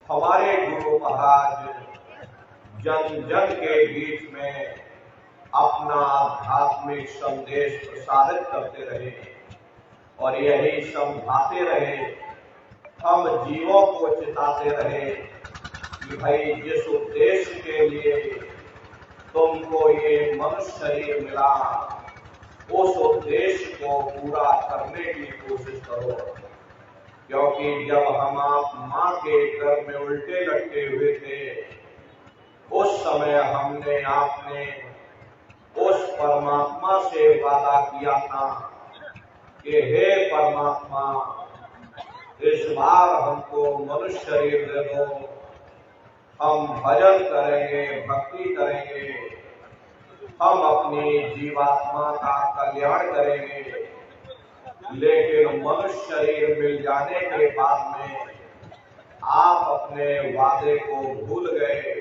हमारे गुरु महाराज जन जन के बीच में अपना आध्यात्मिक संदेश प्रसारित करते रहे और यही समझाते रहे, हम जीवों को चिताते रहे कि भाई जिस उद्देश्य के लिए तुमको ये मनुष्य शरीर मिला उस उद्देश्य को पूरा करने की कोशिश करो। क्योंकि जब हम आप माँ के गर्भ में उल्टे लटके हुए थे उस समय हमने आपने उस परमात्मा से वादा किया था कि हे परमात्मा, इस बार हमको मनुष्य शरीर दे दो, हम भजन करेंगे, भक्ति करेंगे, हम अपनी जीवात्मा का कल्याण करेंगे। लेकिन मनुष्य शरीर मिल जाने के बाद में आप अपने वादे को भूल गए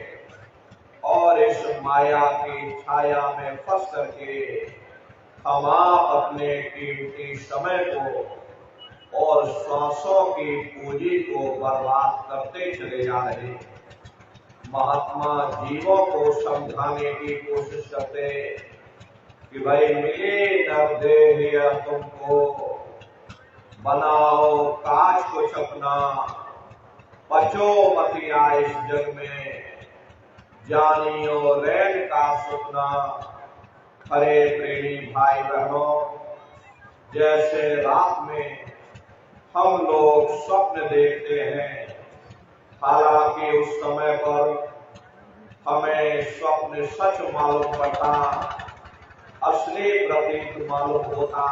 और इस माया की छाया में फंस करके हम आप अपने कीमती समय को और सांसों की पूंजी को बर्बाद करते चले जा रहे। महात्मा जीवों को समझाने की कोशिश करते कि भाई मिले नर देह तुमको, बनाओ काज को सपना, बचो मतिया इस जग में, जानियो रैन का सपना। हरे प्रेमी भाई बहनों, जैसे रात में हम लोग स्वप्न देखते हैं, हालांकि उस समय पर हमें स्वप्न सच मालूम पड़ता, असली प्रतीत मालूम होता,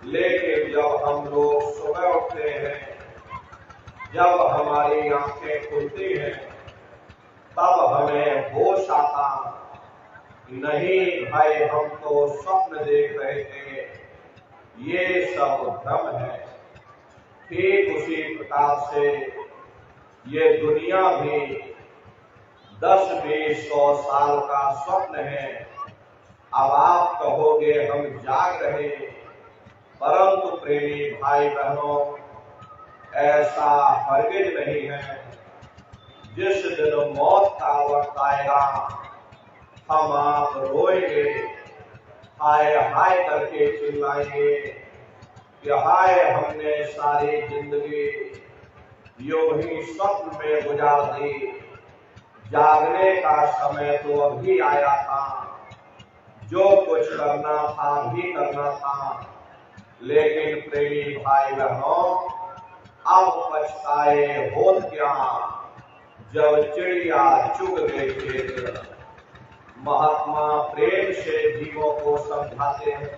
लेकिन जब हम लोग सुबह उठते हैं, जब हमारी आंखें खुलती हैं, तब हमें होश आता नहीं भाई हम तो स्वप्न देख रहे थे, ये सब भ्रम है। ठीक उसी प्रकार से ये दुनिया भी 10-20-100 साल का स्वप्न है। अब आप कहोगे हम जाग रहे, परंतु प्रेमी भाई बहनों, ऐसा हरगिज नहीं है। जिस दिन मौत का वक्त आएगा हम आप रोएंगे, हाय हाय करके चिल्लाएंगे कि हाय हमने सारी जिंदगी यूं ही स्वप्न में गुजार दी, जागने का समय तो अभी आया था, जो कुछ करना था भी करना था। लेकिन प्रेमी भाई बहनों, अब पछताए होत क्या, जब चिड़िया चुग गई खेत। महात्मा प्रेम से जीवों को समझाते हैं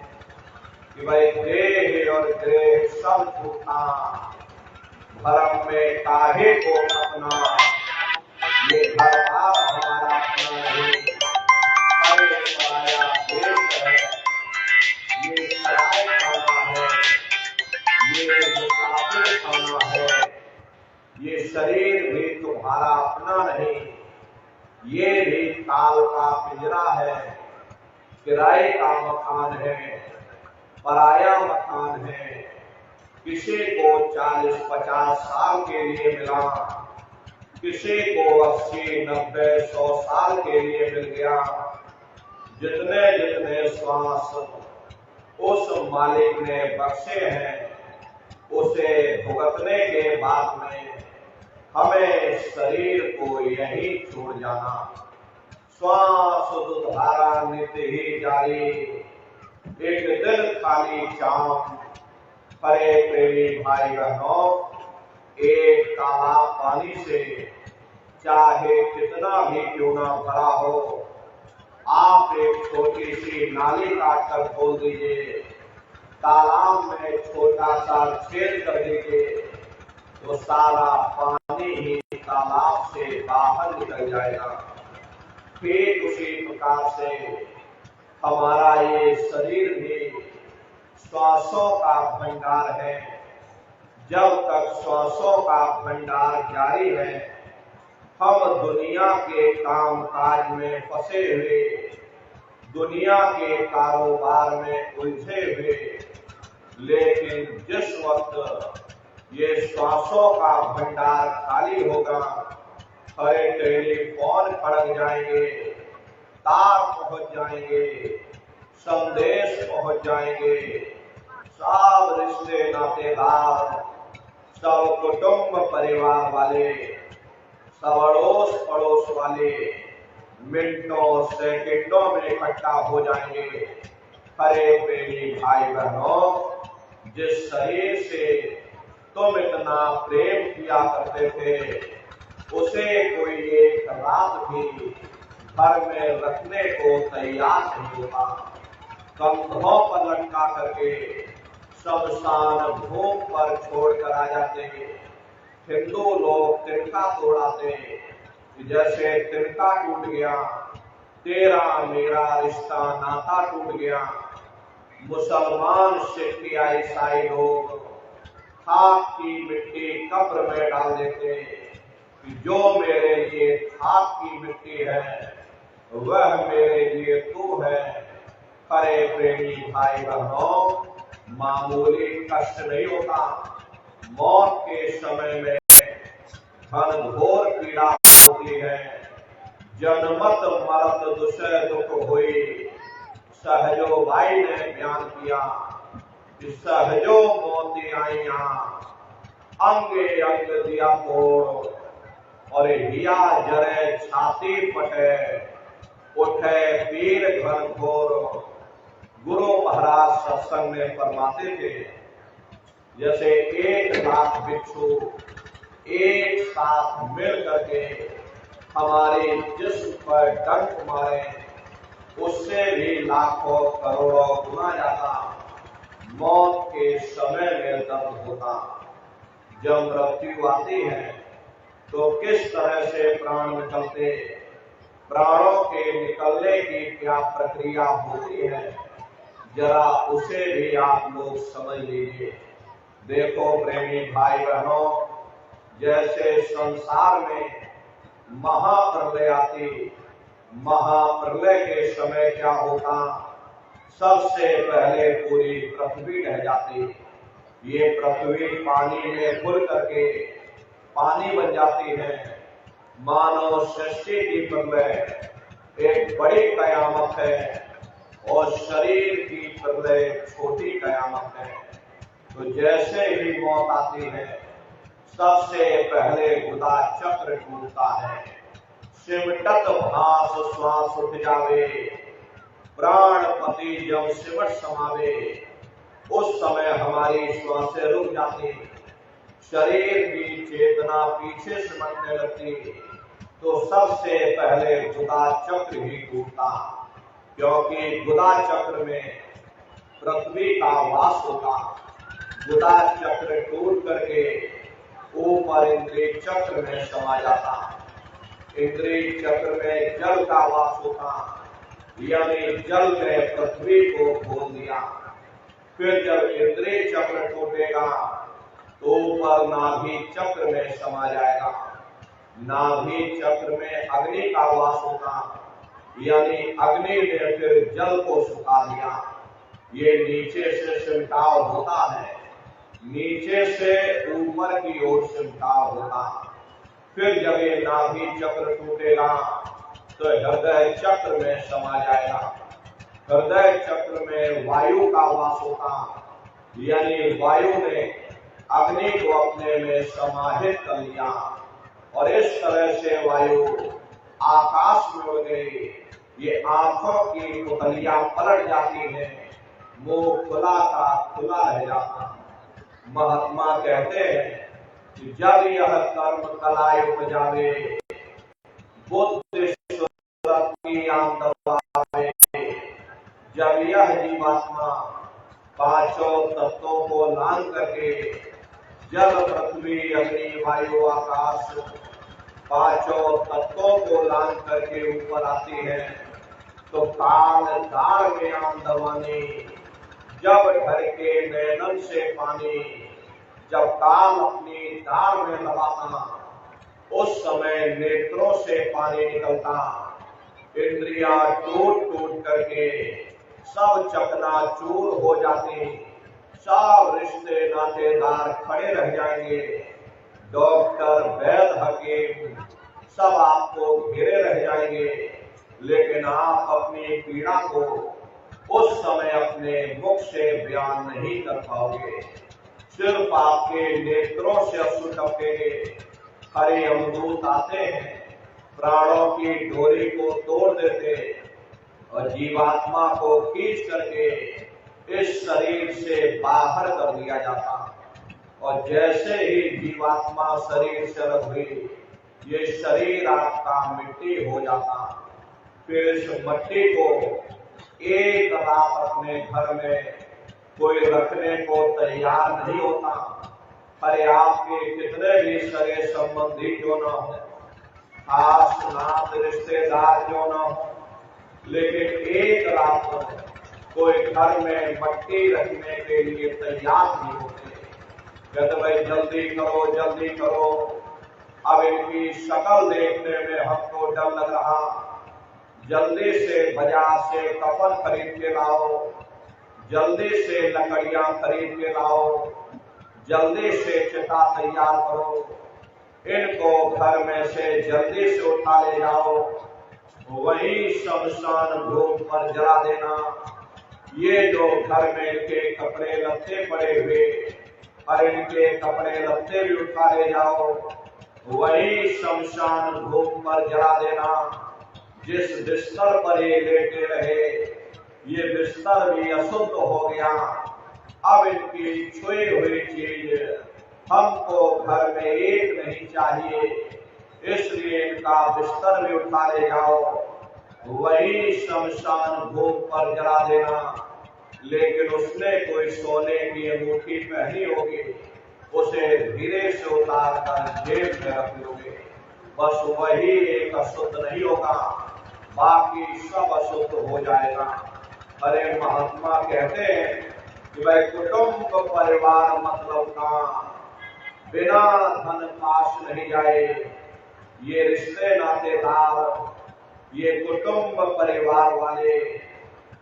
कि भाई देह और देह सब झूठा, भरम में काहे को अपना, ये घर बार हमारा अपना नहीं, परे पराया देश है, ये सराय खाना है, ये मुसाफिर खाना है, ये शरीर भी तुम्हारा अपना नहीं, ये भी काल का पिंजरा है, किराए का मकान है, पराया मकान है। किसी को 40-50 साल के लिए मिला, किसी को 80-90-100 साल के लिए मिल गया। जितने जितने श्वास उस मालिक ने बख्शे हैं, उसे भुगतने के बाद में हमें शरीर को यही छोड़ जाना। श्वास दुधारा नित्य ही जारी, एक दिन खाली शाम। हरे प्रेमी भाई बहनों, एक तालाब पानी से चाहे कितना भी क्यों ना भरा हो, आप एक छोटी सी नाली काट कर खोल दीजिए, तालाब में छोटा सा छेद कर दीजिए, तो सारा पानी ही तालाब से बाहर निकल जाएगा। ठीक उसी प्रकार से हमारा ये शरीर भी श्वासों का भंडार है। जब तक श्वासों का भंडार जारी है, हम दुनिया के काम काज में फंसे हुए, दुनिया के कारोबार में उलझे हुए, लेकिन जिस वक्त ये श्वासों का भंडार खाली होगा, सारे टेलीफोन खड़क जाएंगे, तार पहुंच जाएंगे, संदेश पहुंच जाएंगे, सब रिश्ते नातेदार, सब कुटुंब परिवार वाले, सब अड़ोस पड़ोस वाले मिनटों सेकंडों में इकट्ठा हो जाएंगे। हरे प्रेमी भाई बहनों, जिस शरीर से तुम इतना प्रेम किया करते थे, उसे कोई एक रात भी घर में रखने को तैयार नहीं होता। कंधों पर लटका करके शमशान भूमि पर छोड़कर आ जाते। हिंदू लोग तिनका तोड़ाते, जैसे तिनका टूट गया तेरा मेरा रिश्ता नाता टूट गया। मुसलमान सिख या ईसाई लोग खाक की मिट्टी कब्र में डाल देते, जो मेरे लिए खाक की मिट्टी है वह मेरे लिए तू है। हरे प्रेमी भाई बहनों, मामूली कष्ट नहीं होता। मौत के समय में घनघोर पीड़ा होती है। जनमत मरत दुसह दुख हुई, सहजो भाई ने बयान किया कि सहजो मोती आईया, अंगे अंग दिया तोड़, और हिया जरे छाती फटे, उठे पीर घनघोर। गुरु महाराज सत्संग में फरमाते थे, जैसे 1,00,000 भिक्षु एक साथ मिल करके हमारे जिस्म पर डंक मारे, उससे भी लाखों करोड़ों गुना ज्यादा मौत के समय में दर्द होता। जब मृत्यु आती है तो किस तरह से प्राण निकलते, प्राणों के निकलने की क्या प्रक्रिया होती है, जरा उसे भी आप लोग समझ लीजिए। देखो प्रेमी भाई बहनों, जैसे संसार में महाप्रलय आती, महाप्रलय के समय क्या होता, सबसे पहले पूरी पृथ्वी ढह जाती। ये पृथ्वी पानी में घुल करके पानी बन जाती है। मानव सृष्टि की प्रलय एक बड़ी कयामत है और शरीर की प्रलय छोटी कयामत है। तो जैसे ही मौत आती है, सबसे पहले गुदा चक्र टूटता है। सिमटत भास श्वास उठ जावे, प्राणपति जब सिमट समावे, उस समय हमारी श्वासें रुक जाती, शरीर की चेतना पीछे सिमटने लगती। तो सबसे पहले गुदा चक्र ही टूटता, क्योंकि गुदा चक्र में पृथ्वी का वास होता। गुदा चक्र टूट करके ऊपर इंद्रिय चक्र में समा जाता। इंद्रिय चक्र में जल का वास होता, यानी जल ने पृथ्वी को खोल दिया। फिर जब इंद्रिय चक्र टूटेगा तो ऊपर नाभि चक्र में समा जाएगा। नाभि चक्र में अग्नि का वास होता, यानी अग्नि ने फिर जल को सुखा दिया। ये नीचे से सिमटाव होता है, नीचे से ऊपर की ओर सिमटाव होता। फिर जब ये नाभि चक्र टूटेगा तो हृदय चक्र में समा जाएगा। हृदय चक्र में वायु का वास होता, यानी वायु ने अग्नि को अपने में समाहित कर लिया और इस तरह से वायु आकाश में उड़ गई। ये आंखों की पुतलियां पलट जाती हैं, मुंह खुला का खुला रह जाता। महात्मा कहते हैं कि जब यह कर्म कलाय उपजावे, बुद्धि सूरत की आम दबावे, जब यह जीवात्मा पांचों तत्वों को लांग करके जल पृथ्वी अग्नि वायु आकाश पांचों तत्वों को लांग करके ऊपर आती है, तो काल दार में आम दबानी, जब ढर के नैनन से पानी, जब काल अपनी दार में दबाता उस समय नेत्रों से पानी निकलता। इंद्रियां टूट टूट करके सब चकनाचूर हो जाती, सब रिश्ते नातेदार खड़े रह जाएंगे, डॉक्टर, वैद्य, हकीम सब आपको घेरे रह जाएंगे, लेकिन आप अपनी पीड़ा को उस समय अपने मुख से बयान नहीं कर पाओगे। सिर्फ आपके नेत्रों से अश्रु टपकेंगे। हरे अमदूत आते हैं, प्राणों की डोरी को तोड़ देते और जीवात्मा को खींच करके इस शरीर से बाहर कर दिया जाता। और जैसे ही जीवात्मा शरीर से अलग हुई, ये शरीर आपका मिट्टी हो जाता। फिर इस मिट्टी को एक रात अपने घर में कोई रखने को तैयार नहीं होता। अरे आपके कितने भी सगे संबंधी क्यों न हो, खास नात रिश्तेदार क्यों न हो, लेकिन एक रात कोई घर में मिट्टी रखने के लिए तैयार नहीं होते। कहते भाई जल्दी करो, जल्दी करो, अब इनकी शक्ल देखने में हमको डर लग रहा, जल्दी से बाजार से कफन खरीद के लाओ, जल्दी से लकड़ियां खरीद के लाओ, जल्दी से चिता तैयार करो, इनको घर में से जल्दी से उठा ले जाओ, वही शमशान भूमि पर जला देना। ये जो घर में इनके कपड़े लत्ते पड़े हुए, और इनके कपड़े लत्ते भी उठा ले जाओ, वही शमशान भूमि पर जला देना। जिस बिस्तर पर ये लेटे रहे, ये बिस्तर भी अशुद्ध हो गया। अब इनकी छुई हुई चीज हमको घर में एक नहीं चाहिए, इसलिए इनका बिस्तर भी उठा ले जाओ, वही शमशान भूमि पर जला देना। लेकिन उसने कोई सोने की अंगूठी पहनी होगी, उसे धीरे से उतार कर जेब में रख लोगे। बस वही एक अशुद्ध नहीं होगा, बाकी सब अशुद्ध हो जाएगा। अरे महात्मा कहते हैं कि भाई कुटुंब परिवार मतलब का बिना धन पास नहीं जाए। ये रिश्ते नातेदार, ये कुटुंब परिवार वाले,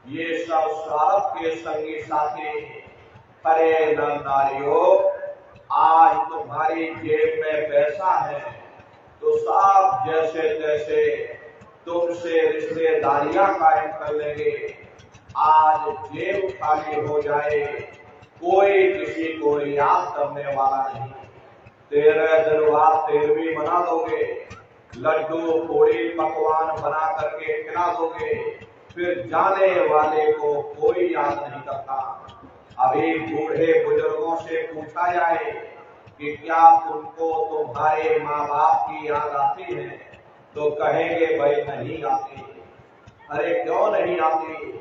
ये सब स्वार्थ के संगी साथी। अरे नारियों, आज तुम्हारी जेब में पैसा है तो सब जैसे तैसे तुमसे रिश्तेदारियां कायम कर लेंगे। आज जेब खाली हो जाए, कोई किसी को याद करने वाला नहीं। 13 दिन बाद 13वीं मना दोगे, लड्डू पूड़ी पकवान बना करके खिला दोगे, फिर जाने वाले को कोई याद नहीं करता। अभी बूढ़े बुजुर्गों से पूछा जाए कि क्या तुमको तुम्हारे माँ बाप की याद आती है, तो कहेंगे भाई नहीं आती। अरे क्यों नहीं आती?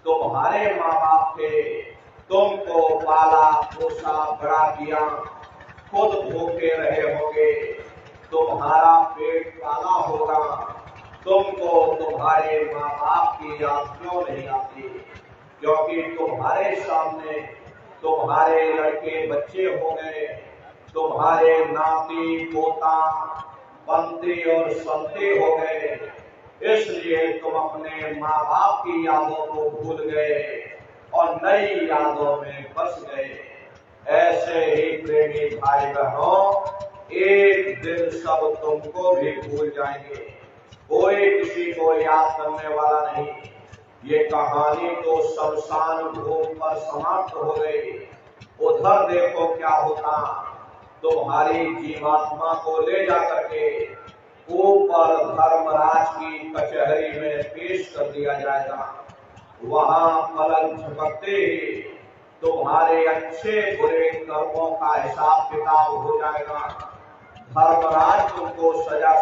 तुम्हारे माँ बाप थे, तुमको पाला पोसा बड़ा किया, खुद भूखे रहे होगे, तुम्हारा पेट पाला होगा, तुमको तुम्हारे माँ बाप की याद क्यों नहीं आती? क्योंकि तुम्हारे सामने तुम्हारे लड़के बच्चे हो गए, तुम्हारे नाती पोता बंदी और संते हो गए, इसलिए तुम अपने माँ बाप की यादों को भूल गए और नई यादों में बस गए। ऐसे ही प्रेमी भाई बहनों, एक दिन सब तुमको भी भूल जाएंगे, कोई किसी को याद करने वाला नहीं। ये कहानी तो शमशान भूमि पर समाप्त हो गई। उधर देखो क्या होता, तुम्हारी जीवात्मा को ले जा करके ऊपर धर्मराज की कचहरी में पेश कर दिया जाएगा। वहां पलक झपकते ही तुम्हारे अच्छे बुरे कर्मों का हिसाब किताब हो जाएगा। धर्मराज तुमको सजा